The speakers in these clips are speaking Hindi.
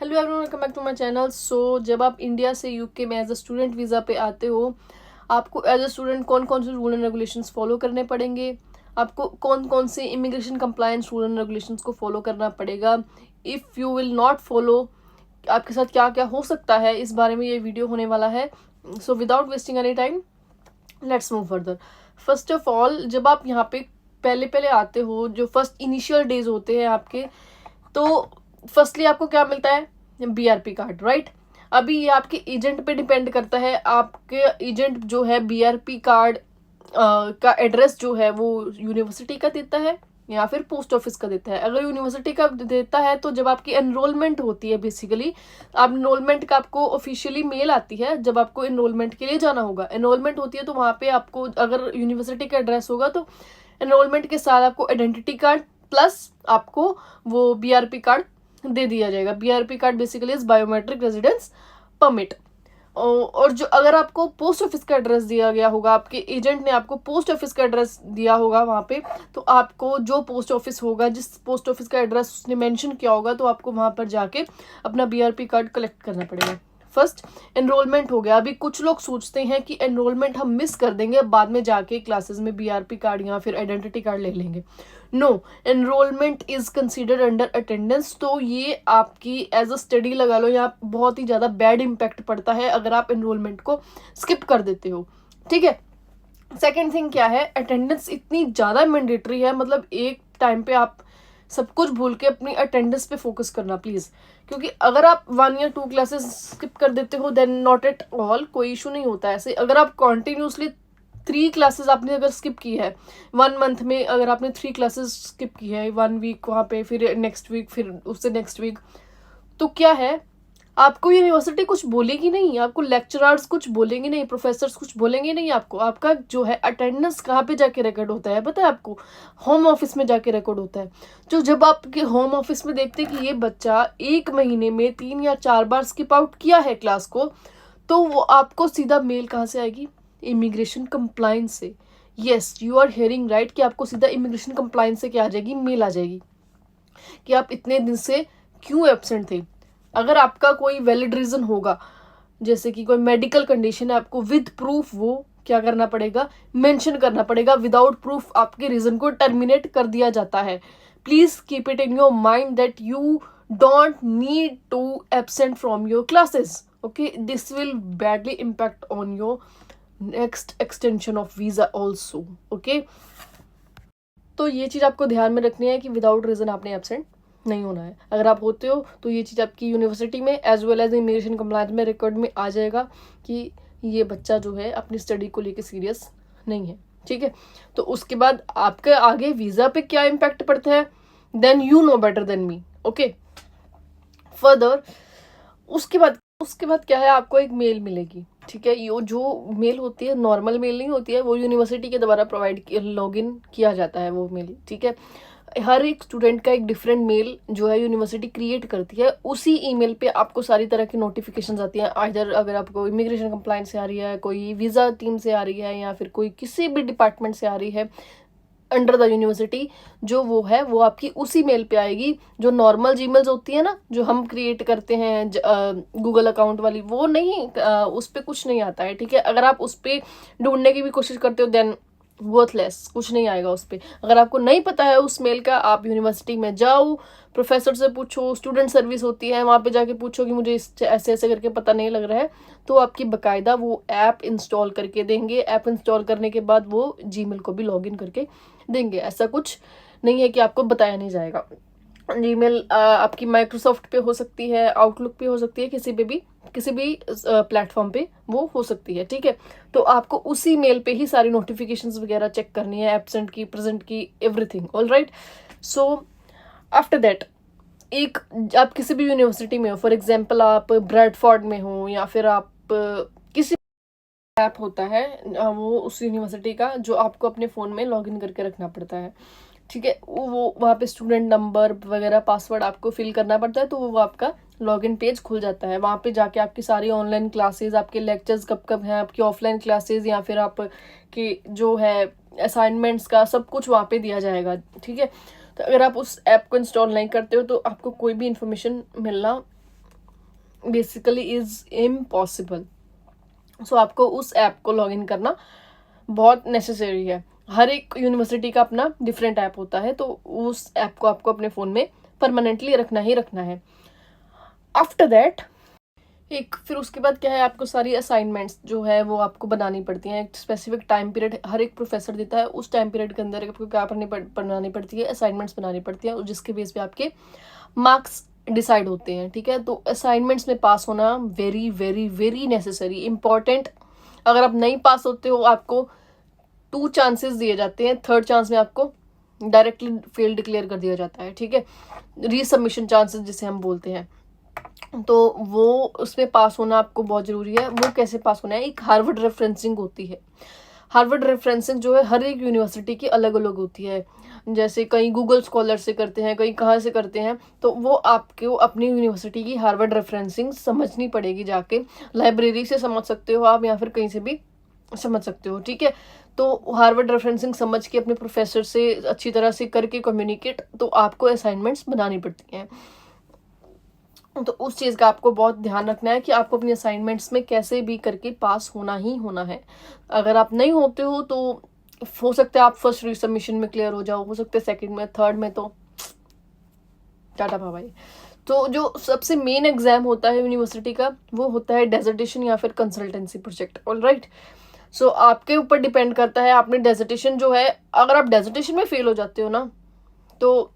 Hello everyone, welcome back to my channel. So जब आप इंडिया से यूके में एज अ स्टूडेंट वीज़ा पे आते हो, आपको एज अ स्टूडेंट कौन कौन से रूल एंड रेगुलेशंस फॉलो करने पड़ेंगे, आपको कौन कौन से immigration compliance rule and regulations को फॉलो करना पड़ेगा, if you will not follow आपके साथ क्या क्या हो सकता है, इस बारे में ये वीडियो होने वाला है। So without wasting any time let's move further. First of all, जब आप यहाँ पे पहले पहले आते हो, जो फर्स्ट इनिशियल डेज होते हैं आपके, तो फर्स्टली आपको क्या मिलता है? BRP card, right. अभी ये आपके एजेंट पे डिपेंड करता है। आपके एजेंट जो है बीआरपी कार्ड का एड्रेस जो है वो यूनिवर्सिटी का देता है या फिर पोस्ट ऑफिस का देता है। अगर यूनिवर्सिटी का देता है तो जब आपकी एनरोलमेंट होती है, बेसिकली आप एनरोलमेंट का आपको ऑफिशियली मेल आती है जब आपको एनरोलमेंट के लिए जाना होगा। एनरोलमेंट होती है तो वहाँ पे आपको अगर यूनिवर्सिटी का एड्रेस होगा तो एनरोलमेंट के साथ आपको आइडेंटिटी कार्ड प्लस आपको वो बीआरपी कार्ड दे दिया जाएगा। BRP card basically is biometric residence permit. और जो अगर आपको पोस्ट ऑफिस का एड्रेस दिया गया होगा, आपके एजेंट ने आपको पोस्ट ऑफिस का एड्रेस दिया होगा वहाँ पे, तो आपको जो पोस्ट ऑफिस होगा, जिस पोस्ट ऑफिस का एड्रेस उसने मेंशन किया होगा, तो आपको वहाँ पर जाके अपना बीआरपी कार्ड कलेक्ट करना पड़ेगा। फर्स्ट एनरोलमेंट हो गया। अभी कुछ लोग सोचते हैं कि एनरोलमेंट हम मिस कर देंगे, बाद में जाके क्लासेस में बीआरपी कार्ड या फिर आइडेंटिटी कार्ड ले लेंगे। No, enrollment is considered under attendance. तो ये आपकी एज अ स्टडी लगा लो, यहाँ बहुत ही ज़्यादा बैड इम्पैक्ट पड़ता है अगर आप एनरोलमेंट को स्किप कर देते हो, ठीक है। सेकेंड थिंग क्या है, अटेंडेंस इतनी ज़्यादा मैंडेटरी है, मतलब एक टाइम पे आप सब कुछ भूल के अपनी अटेंडेंस पे फोकस करना प्लीज़। क्योंकि अगर आप 1 या 2 क्लासेस स्किप कर देते हो देन नॉट एट ऑल, कोई इशू नहीं होता है। ऐसे अगर आप कॉन्टिन्यूसली 3 क्लासेस आपने अगर स्किप की है 1 मंथ में, अगर आपने 3 क्लासेस स्किप की है 1 वीक वहाँ पे, फिर नेक्स्ट वीक, फिर उससे नेक्स्ट वीक, तो क्या है, आपको यूनिवर्सिटी कुछ बोलेगी नहीं, आपको लेक्चरर्स कुछ बोलेंगे नहीं, प्रोफेसर्स कुछ बोलेंगे नहीं आपको। आपका जो है अटेंडेंस कहाँ पे जाके रिकॉर्ड होता है पता है आपको? होम ऑफिस में जाके रिकॉर्ड होता है। जो जब आपके होम ऑफिस में देखते हैं कि ये बच्चा 1 महीने में 3 या 4 बार स्किप आउट किया है क्लास को, तो वो आपको सीधा मेल कहाँ से आएगी? इमिग्रेशन कंप्लायंस से। Yes, you are hearing right, कि आपको सीधा इमिग्रेशन कंप्लायंस से क्या आ जाएगी? मेल आ जाएगी कि आप इतने दिन से क्यों एब्सेंट थे। अगर आपका कोई वैलिड रीज़न होगा, जैसे कि कोई मेडिकल कंडीशन है, आपको विद प्रूफ वो क्या करना पड़ेगा? मेंशन करना पड़ेगा। विदाउट प्रूफ आपके रीज़न को टर्मिनेट कर दिया जाता है। Please keep it in your mind that you don't need to absent from your classes. Okay, this will badly impact on your next extension of visa also. Okay, तो ये चीज़ आपको ध्यान में रखनी है कि विदाउट रीज़न आपने एब्सेंट नहीं होना है। अगर आप होते हो तो ये चीज़ आपकी यूनिवर्सिटी में as well as immigration compliance में रिकॉर्ड में आ जाएगा कि ये बच्चा जो है अपनी स्टडी को लेके सीरियस नहीं है, ठीक है। तो उसके बाद आपके आगे वीज़ा पे क्या इम्पैक्ट पड़ता है, then you know better than me. Okay, further उसके बाद क्या है, आपको एक मेल मिलेगी, ठीक है। ये जो मेल होती है नॉर्मल मेल नहीं होती है, वो यूनिवर्सिटी के द्वारा प्रोवाइड लॉगिन किया जाता है वो मेल, ठीक है। हर एक स्टूडेंट का एक डिफरेंट मेल जो है यूनिवर्सिटी क्रिएट करती है। उसी ईमेल पे आपको सारी तरह की नोटिफिकेशंस आती हैं। आइदर अगर आपको इमिग्रेशन कंप्लायंस से आ रही है, कोई वीज़ा टीम से आ रही है, या फिर कोई किसी भी डिपार्टमेंट से आ रही है अंडर द यूनिवर्सिटी, जो वो है वो आपकी उसी मेल पे आएगी। जो नॉर्मल जीमेल्स होती है ना, जो हम क्रिएट करते हैं गूगल अकाउंट वाली, वो नहीं, उस पर कुछ नहीं आता है, ठीक है। अगर आप उस पर ढूंढने की भी कोशिश करते हो देन वर्थलेस, कुछ नहीं आएगा उस पर। अगर आपको नहीं पता है उस मेल का, आप यूनिवर्सिटी में जाओ, प्रोफेसर से पूछो, स्टूडेंट सर्विस होती है वहाँ पे जाके पूछो कि मुझे ऐसे ऐसे करके पता नहीं लग रहा है, तो आपकी बकायदा वो ऐप इंस्टॉल करके देंगे। ऐप इंस्टॉल करने के बाद वो जीमेल को भी लॉगिन करके देंगे। ऐसा कुछ नहीं है कि आपको बताया नहीं जाएगा। जीमेल आपकी माइक्रोसॉफ्ट पे हो सकती है, आउटलुक पे हो सकती है, किसी भी प्लेटफॉर्म पे वो हो सकती है, ठीक है। तो आपको उसी मेल पे ही सारी नोटिफिकेशंस वगैरह चेक करनी है, एब्सेंट की, प्रेजेंट की, everything. All right, so after that एक आप किसी भी यूनिवर्सिटी में हो, फॉर एग्जांपल आप ब्रैडफोर्ड में हो, या फिर आप किसी ऐप होता है वो उस यूनिवर्सिटी का, जो आपको अपने फ़ोन में लॉगिन करके रखना पड़ता है, ठीक है। वो वहाँ पे स्टूडेंट नंबर वगैरह पासवर्ड आपको फिल करना पड़ता है, तो वो आपका लॉगिन पेज खुल जाता है। वहाँ पे जाके आपकी सारी ऑनलाइन क्लासेस, आपके लेक्चर्स कब कब हैं, आपकी ऑफलाइन क्लासेस, या फिर आप की जो है असाइनमेंट्स का सब कुछ वहाँ पे दिया जाएगा, ठीक है। तो अगर आप उस ऐप को इंस्टॉल नहीं करते हो तो आपको कोई भी इंफॉर्मेशन मिलना बेसिकली इज इम्पॉसिबल। सो आपको उस ऐप को लॉग इन करना बहुत नेसेसरी है। हर एक यूनिवर्सिटी का अपना डिफरेंट ऐप होता है, तो उस ऐप को आपको अपने फ़ोन में परमानेंटली रखना ही रखना है। आफ्टर दैट फिर उसके बाद क्या है, आपको सारी असाइनमेंट्स जो है वो आपको बनानी पड़ती हैं। एक स्पेसिफिक टाइम पीरियड हर एक प्रोफेसर देता है, उस टाइम पीरियड के अंदर आपको क्या बनानी पड़ती है, असाइनमेंट्स बनानी पड़ती है, जिसके बेस पे आपके मार्क्स डिसाइड होते हैं। ठीक है, तो असाइनमेंट्स में पास होना very very very necessary important. अगर आप नहीं पास होते हो, आपको 2 चांसेस दिए जाते हैं, 3rd चांस में आपको डायरेक्टली फेल डिक्लेयर कर दिया जाता है। ठीक है, रीसबमिशन चांसेस जिसे हम बोलते हैं, तो वो उसमें पास होना आपको बहुत ज़रूरी है। वो कैसे पास होना है, एक हार्वर्ड रेफरेंसिंग होती है। हार्वर्ड रेफरेंसिंग जो है हर एक यूनिवर्सिटी की अलग अलग होती है। जैसे कहीं गूगल स्कॉलर से करते हैं, कहीं कहाँ से करते हैं, तो वो आपको अपनी यूनिवर्सिटी की हार्वर्ड रेफरेंसिंग समझनी पड़ेगी। जाके लाइब्रेरी से समझ सकते हो आप, या फिर कहीं से भी समझ सकते हो। ठीक है, तो हार्वर्ड रेफरेंसिंग समझ के अपने प्रोफेसर से अच्छी तरह से करके कम्युनिकेट, तो आपको असाइनमेंट्स बनानी पड़ती हैं। तो उस चीज़ का आपको बहुत ध्यान रखना है कि आपको अपनी असाइनमेंट्स में कैसे भी करके पास होना ही होना है। अगर आप नहीं होते हो तो हो सकता है आप फर्स्ट रीसबमिशन में क्लियर हो सकता है सेकंड में, थर्ड में तो टाटा भाई। तो जो सबसे मेन एग्जाम होता है यूनिवर्सिटी का, वो होता है डेजर्टेशन या फिर कंसल्टेंसी प्रोजेक्ट। ऑलराइट, सो आपके ऊपर डिपेंड करता है आपने डेजर्टेशन जो है, अगर आप डेजर्टेशन में फेल हो जाते हो ना, तो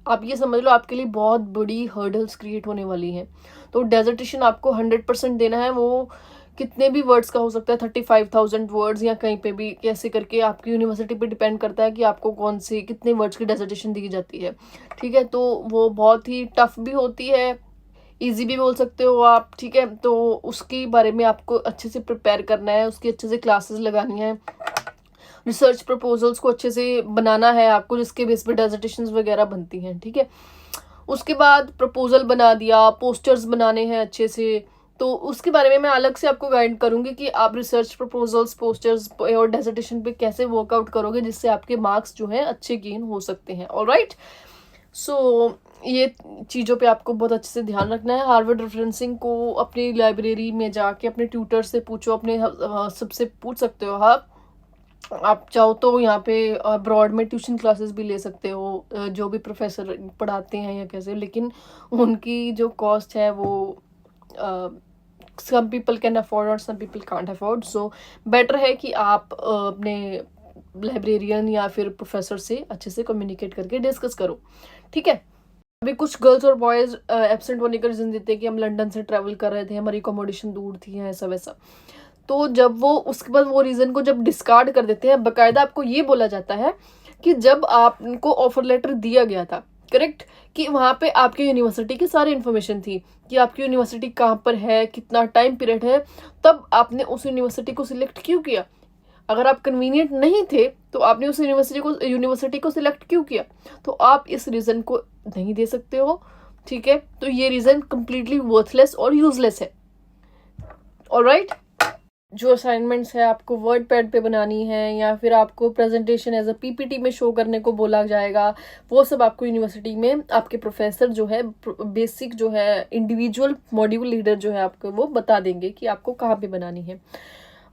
आप ये समझ लो आपके लिए बहुत बड़ी हर्डल्स क्रिएट होने वाली हैं। तो डेजर्टेशन आपको 100% देना है। वो कितने भी वर्ड्स का हो सकता है, 35,000 वर्ड्स, या कहीं पे भी कैसे करके आपकी यूनिवर्सिटी पे डिपेंड करता है कि आपको कौन से कितने वर्ड्स की डेजर्टेशन दी जाती है। ठीक है, तो वो बहुत ही टफ भी होती है, इजी भी बोल सकते हो आप। ठीक है, तो उसके बारे में आपको अच्छे से प्रिपेयर करना है, उसकी अच्छे से क्लासेस लगानी है, रिसर्च प्रपोजल्स को अच्छे से बनाना है आपको, जिसके बेस पे डेजर्टेशंस वगैरह बनती हैं। ठीक है, उसके बाद प्रपोजल बना दिया, पोस्टर्स बनाने हैं अच्छे से, तो उसके बारे में मैं अलग से आपको गाइड करूंगी कि आप रिसर्च प्रपोजल्स, पोस्टर्स और डेजर्टेशन पे कैसे वर्कआउट करोगे, जिससे आपके मार्क्स जो है अच्छे गेन हो सकते हैं। ऑलराइट, सो ये चीज़ों पे आपको बहुत अच्छे से ध्यान रखना है। हार्वर्ड रेफरेंसिंग को अपनी लाइब्रेरी में जाके अपने ट्यूटर से पूछो, अपने सबसे पूछ सकते हो आप चाहो तो यहाँ पे अब्रॉड में ट्यूशन क्लासेस भी ले सकते हो, जो भी प्रोफेसर पढ़ाते हैं या कैसे, लेकिन उनकी जो कॉस्ट है वो सम पीपल कैन अफोर्ड और some people can't afford. So better है कि आप अपने लाइब्रेरियन या फिर प्रोफेसर से अच्छे से कम्युनिकेट करके डिस्कस करो। ठीक है, अभी कुछ गर्ल्स और बॉयज़ एब्सेंट होने का रीज़न देते हैं कि हम लंदन से ट्रैवल कर रहे थे, हमारी अकोमोडेशन दूर थी, ऐसा वैसा। तो जब वो उसके बाद वो रीज़न को जब डिस्कार्ड कर देते हैं, बाकायदा आपको ये बोला जाता है कि जब आपको ऑफर लेटर दिया गया था, करेक्ट, कि वहाँ पे आपकी यूनिवर्सिटी की सारी इन्फॉर्मेशन थी कि आपकी यूनिवर्सिटी कहाँ पर है, कितना टाइम पीरियड है, तब आपने उस यूनिवर्सिटी को सिलेक्ट क्यों किया। अगर आप कन्वीनियंट नहीं थे तो आपने उस यूनिवर्सिटी को सिलेक्ट क्यों किया, तो आप इस रीज़न को नहीं दे सकते हो। ठीक है, तो ये रीज़न कंप्लीटली वर्थलेस और यूजलेस है। ऑलराइट, जो असाइनमेंट्स है आपको वर्ड पैड पे बनानी है, या फिर आपको प्रेजेंटेशन एज अ पीपीटी में शो करने को बोला जाएगा, वो सब आपको यूनिवर्सिटी में आपके प्रोफेसर जो है, बेसिक जो है इंडिविजुअल मॉड्यूल लीडर जो है आपको वो बता देंगे कि आपको कहाँ पे बनानी है।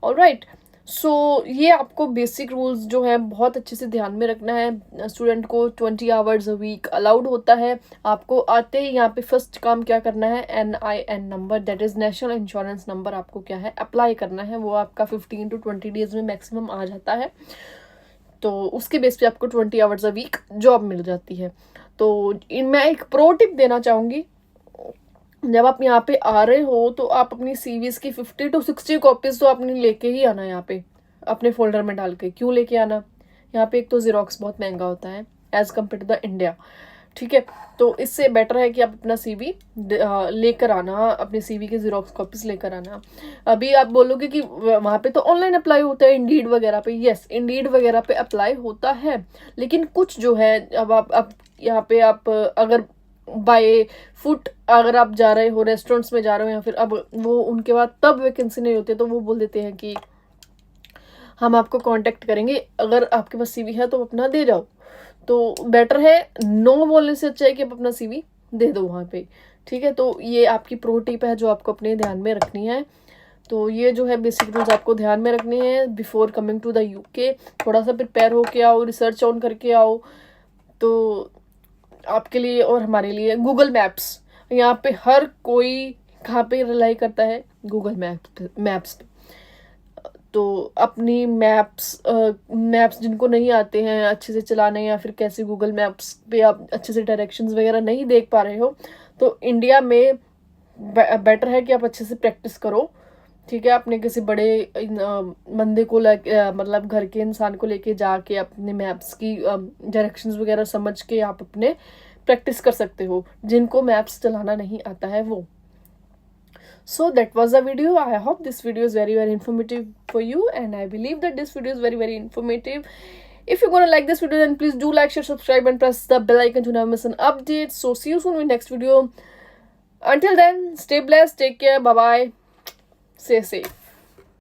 ऑलराइट, सो ये आपको बेसिक रूल्स जो है बहुत अच्छे से ध्यान में रखना है। स्टूडेंट को 20 आवर्स अ वीक अलाउड होता है। आपको आते ही यहाँ पे फर्स्ट काम क्या करना है, NIN number, that is national insurance number, आपको क्या है अप्लाई करना है। वो आपका 15 to 20 डेज में मैक्सिमम आ जाता है, तो उसके बेस पे आपको 20 आवर्स अ वीक जॉब मिल जाती है। तो मैं एक प्रो टिप देना चाहूँगी, जब आप यहाँ पे आ रहे हो तो आप अपनी सीवीज की 50 to 60 कॉपीज तो आपने लेके ही आना। यहाँ पे अपने फोल्डर में डाल के क्यों लेके आना, यहाँ पे एक तो जीरोक्स बहुत महंगा होता है as compare to the India. ठीक है, तो इससे बेटर है कि आप अपना सीवी लेकर आना, अपने सीवी की जीरोक्स कॉपीज लेकर आना। अभी आप बोलोगे कि वहाँ पे तो ऑनलाइन अप्लाई होता है इंडीड वगैरह पे, यस इंडीड वगैरह पे अप्लाई होता है, लेकिन कुछ जो है अब आप यहाँ पे आप अगर बाय फुट अगर आप जा रहे हो, रेस्टोरेंट्स में जा रहे हो, या फिर अब वो उनके बाद तब वैकेंसी नहीं होती है, तो वो बोल देते हैं कि हम आपको कांटेक्ट करेंगे, अगर आपके पास सीवी है तो अपना दे जाओ। तो बेटर है नो बोलने से अच्छा है कि आप अपना सीवी दे दो वहाँ पे। ठीक है, तो ये आपकी प्रो टिप है जो आपको अपने ध्यान में रखनी है। तो ये जो है बेसिक रूल्स आपको ध्यान में रखने हैं before coming to the UK. थोड़ा सा प्रिपेयर होके आओ, रिसर्च ऑन करके आओ, तो आपके लिए और हमारे लिए गूगल मैप्स, यहाँ पे हर कोई कहाँ पे रिलाई करता है, गूगल मैप्स पे। तो अपनी मैप्स जिनको नहीं आते हैं अच्छे से चलाने, या फिर कैसे गूगल मैप्स पे आप अच्छे से डायरेक्शंस वगैरह नहीं देख पा रहे हो, तो इंडिया में बेटर है कि आप अच्छे से प्रैक्टिस करो। ठीक है, अपने किसी बड़े बंदे को मतलब घर के इंसान को लेके जाके अपने मैप्स की डायरेक्शंस वगैरह समझ के आप अपने प्रैक्टिस कर सकते हो, जिनको मैप्स चलाना नहीं आता है वो। So that was the video. I hope this video is very informative for you, and I believe that this video is very informative. If you're gonna like this video, then please do like, share, subscribe, and press the bell icon to never miss an update. So see you soon in next video. Until then, stay blessed, take care, bye bye, stay safe.